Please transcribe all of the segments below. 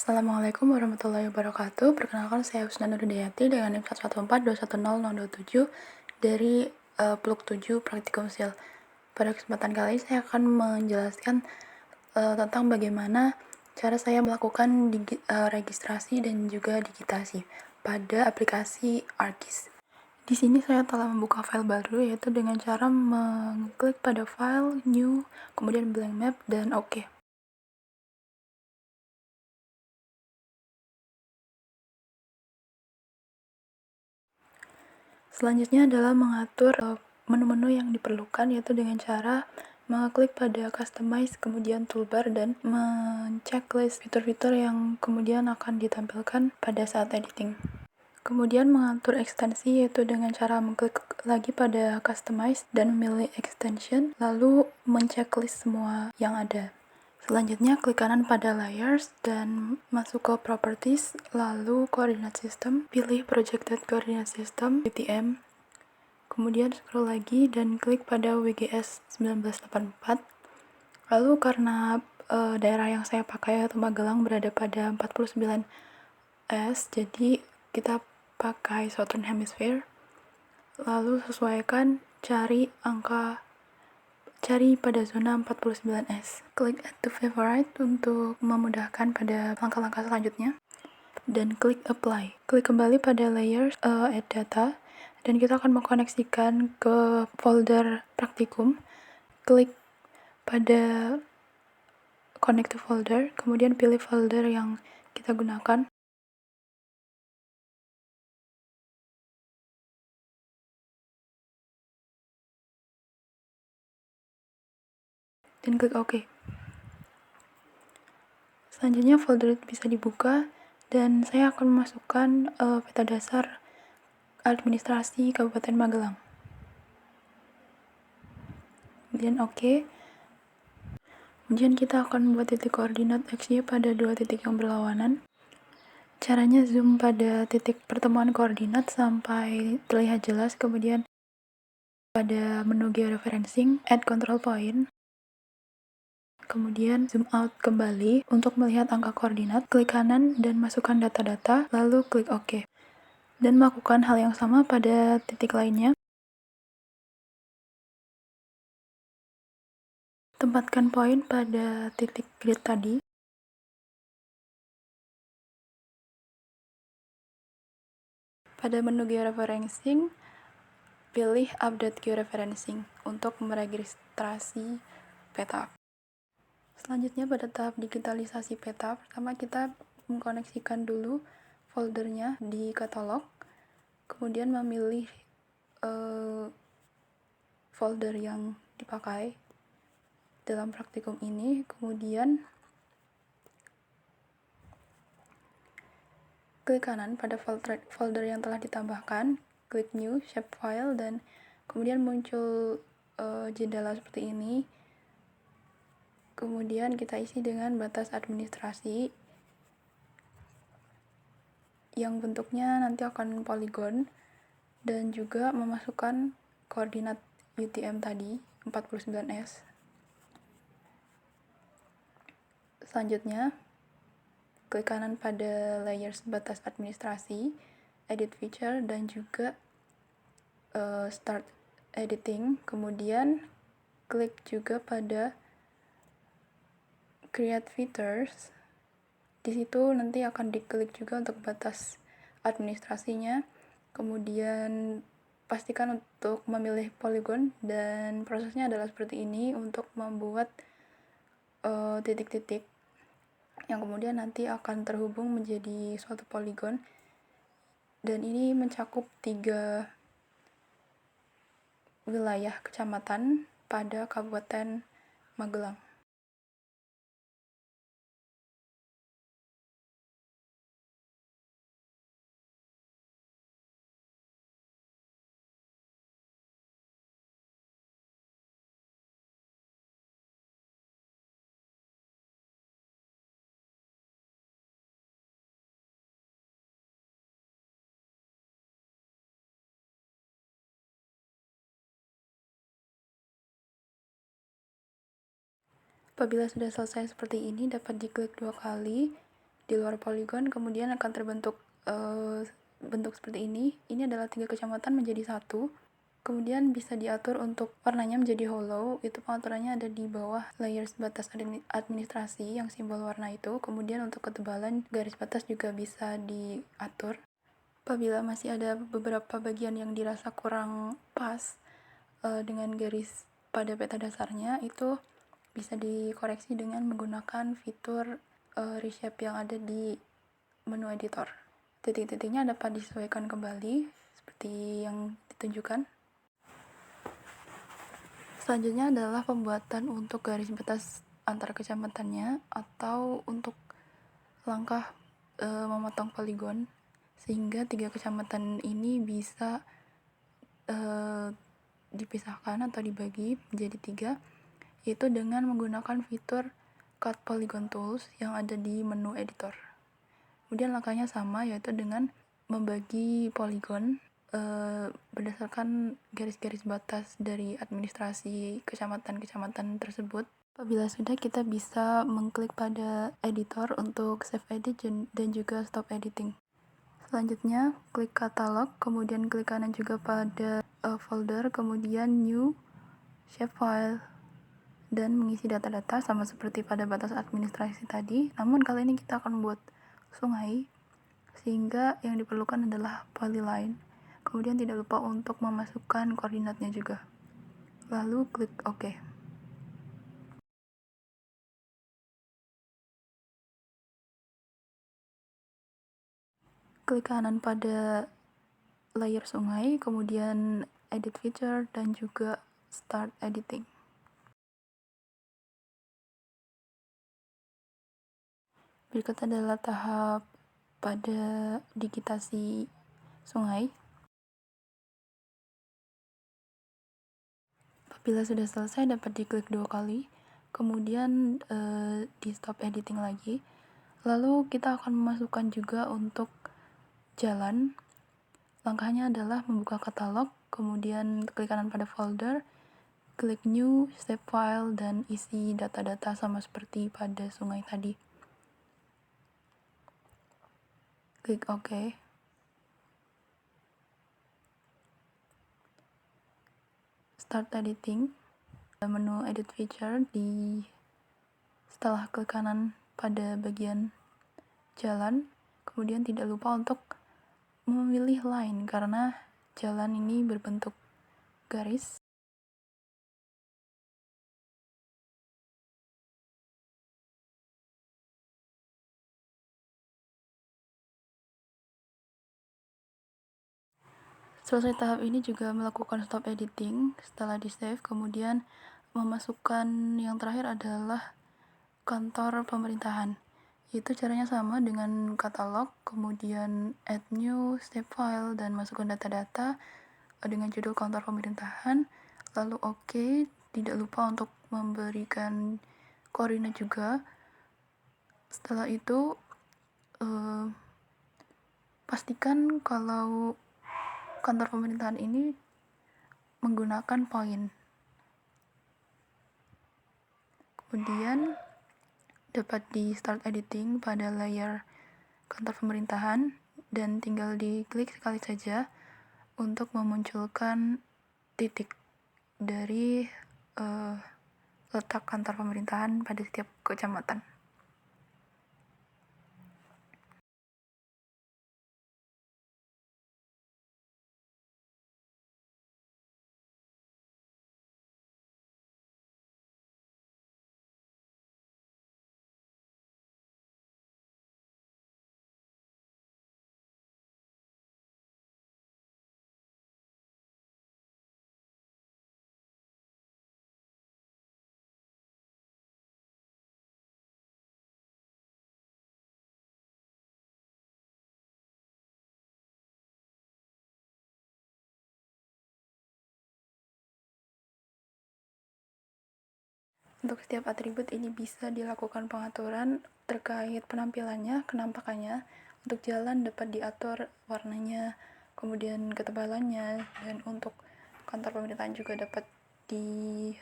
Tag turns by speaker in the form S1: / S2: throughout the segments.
S1: Assalamualaikum warahmatullahi wabarakatuh. Perkenalkan saya Husna Nurhidayati dengan NIM 114210027 dari Pluk 7 Praktikum Sil. Pada kesempatan kali ini saya akan menjelaskan tentang bagaimana cara saya melakukan registrasi dan juga digitasi pada aplikasi ArcGIS. Di sini saya telah membuka file baru, yaitu dengan cara mengklik pada file, new, kemudian blank map, dan OK. Selanjutnya adalah mengatur menu-menu yang diperlukan, yaitu dengan cara mengklik pada customize, kemudian toolbar, dan men-checklist fitur-fitur yang kemudian akan ditampilkan pada saat editing. Kemudian mengatur ekstensi, yaitu dengan cara mengklik lagi pada customize dan memilih extension, lalu men-checklist semua yang ada. Selanjutnya klik kanan pada layers dan masuk ke properties, lalu coordinate system, pilih projected coordinate system UTM, kemudian scroll lagi dan klik pada WGS 1984. Lalu karena daerah yang saya pakai atau Magelang berada pada 49S, jadi kita pakai Southern Hemisphere. Lalu sesuaikan, cari pada zona 49S. Klik add to favorite untuk memudahkan pada langkah-langkah selanjutnya. Dan klik apply. Klik kembali pada layers, add data. Dan kita akan mengkoneksikan ke folder praktikum. Klik pada connect to folder, kemudian pilih folder yang kita gunakan. Dan klik OK. Selanjutnya folder itu bisa dibuka dan saya akan memasukkan peta dasar administrasi Kabupaten Magelang. Kemudian OK. Kemudian kita akan membuat titik koordinat XY pada dua titik yang berlawanan. Caranya zoom pada titik pertemuan koordinat sampai terlihat jelas, kemudian pada menu georeferencing, add control point. Kemudian zoom out kembali untuk melihat angka koordinat, klik kanan dan masukkan data-data, lalu klik OK. Dan melakukan hal yang sama pada titik lainnya. Tempatkan poin pada titik grid tadi. Pada menu georeferencing, pilih update georeferencing untuk meregistrasi peta. Selanjutnya pada tahap digitalisasi peta, pertama kita mengkoneksikan dulu foldernya di katalog, kemudian memilih folder yang dipakai dalam praktikum ini, kemudian klik kanan pada folder yang telah ditambahkan, klik new, shapefile, dan kemudian muncul jendela seperti ini. Kemudian kita isi dengan batas administrasi yang bentuknya nanti akan poligon, dan juga memasukkan koordinat UTM tadi 49S. Selanjutnya klik kanan pada layers batas administrasi, edit feature, dan juga start editing. Kemudian klik juga pada create features. Di situ nanti akan diklik juga untuk batas administrasinya. Kemudian pastikan untuk memilih polygon, dan prosesnya adalah seperti ini untuk membuat titik-titik yang kemudian nanti akan terhubung menjadi suatu polygon, dan ini mencakup 3 wilayah kecamatan pada Kabupaten Magelang. Apabila sudah selesai seperti ini, dapat diklik 2 kali di luar poligon, kemudian akan terbentuk bentuk seperti ini. Ini adalah 3 kecamatan menjadi satu. Kemudian bisa diatur untuk warnanya menjadi hollow, itu pengaturannya ada di bawah layers batas administrasi yang simbol warna itu. Kemudian untuk ketebalan garis batas juga bisa diatur. Apabila masih ada beberapa bagian yang dirasa kurang pas dengan garis pada peta dasarnya, itu bisa dikoreksi dengan menggunakan fitur reshape yang ada di menu editor. Titik-titiknya dapat disesuaikan kembali seperti yang ditunjukkan. Selanjutnya adalah pembuatan untuk garis batas antar kecamatannya atau untuk langkah memotong poligon sehingga 3 kecamatan ini bisa dipisahkan atau dibagi menjadi 3, yaitu dengan menggunakan fitur Cut Polygon Tools yang ada di menu editor. Kemudian langkahnya sama, yaitu dengan membagi poligon berdasarkan garis-garis batas dari administrasi kecamatan-kecamatan tersebut. Apabila sudah, kita bisa mengklik pada editor untuk save edit dan juga stop editing. Selanjutnya, klik katalog, kemudian klik kanan juga pada folder, kemudian new, shapefile, dan mengisi data-data sama seperti pada batas administrasi tadi. Namun kali ini kita akan membuat sungai, sehingga yang diperlukan adalah polyline. Kemudian tidak lupa untuk memasukkan koordinatnya juga. Lalu klik OK. Klik kanan pada layer sungai, kemudian edit feature, dan juga start editing. Berikut adalah tahap pada digitasi sungai. Apabila sudah selesai, dapat diklik 2 kali, kemudian di stop editing lagi. Lalu kita akan memasukkan juga untuk jalan. Langkahnya adalah membuka katalog, kemudian klik kanan pada folder, klik new, save file, dan isi data-data sama seperti pada sungai tadi. Klik OK. Start editing. Menu edit feature setelah klik kanan pada bagian jalan, kemudian tidak lupa untuk memilih line karena jalan ini berbentuk garis. Selesai tahap ini juga melakukan stop editing. Setelah di save, kemudian memasukkan yang terakhir adalah kantor pemerintahan. Itu caranya sama dengan katalog, kemudian add new, save file, dan masukkan data-data dengan judul kantor pemerintahan. Lalu OK, tidak lupa untuk memberikan koordinat juga. Setelah itu pastikan kalau kantor pemerintahan ini menggunakan poin. Kemudian dapat di start editing pada layer kantor pemerintahan dan tinggal diklik sekali saja untuk memunculkan titik dari letak kantor pemerintahan pada setiap kecamatan. Untuk setiap atribut ini bisa dilakukan pengaturan terkait penampilannya, kenampakannya. Untuk jalan dapat diatur warnanya, kemudian ketebalannya, dan untuk kantor pemerintahan juga dapat dipilih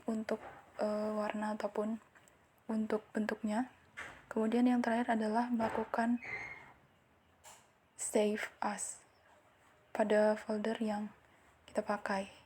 S1: untuk warna ataupun untuk bentuknya. Kemudian yang terakhir adalah melakukan save as pada folder yang kita pakai.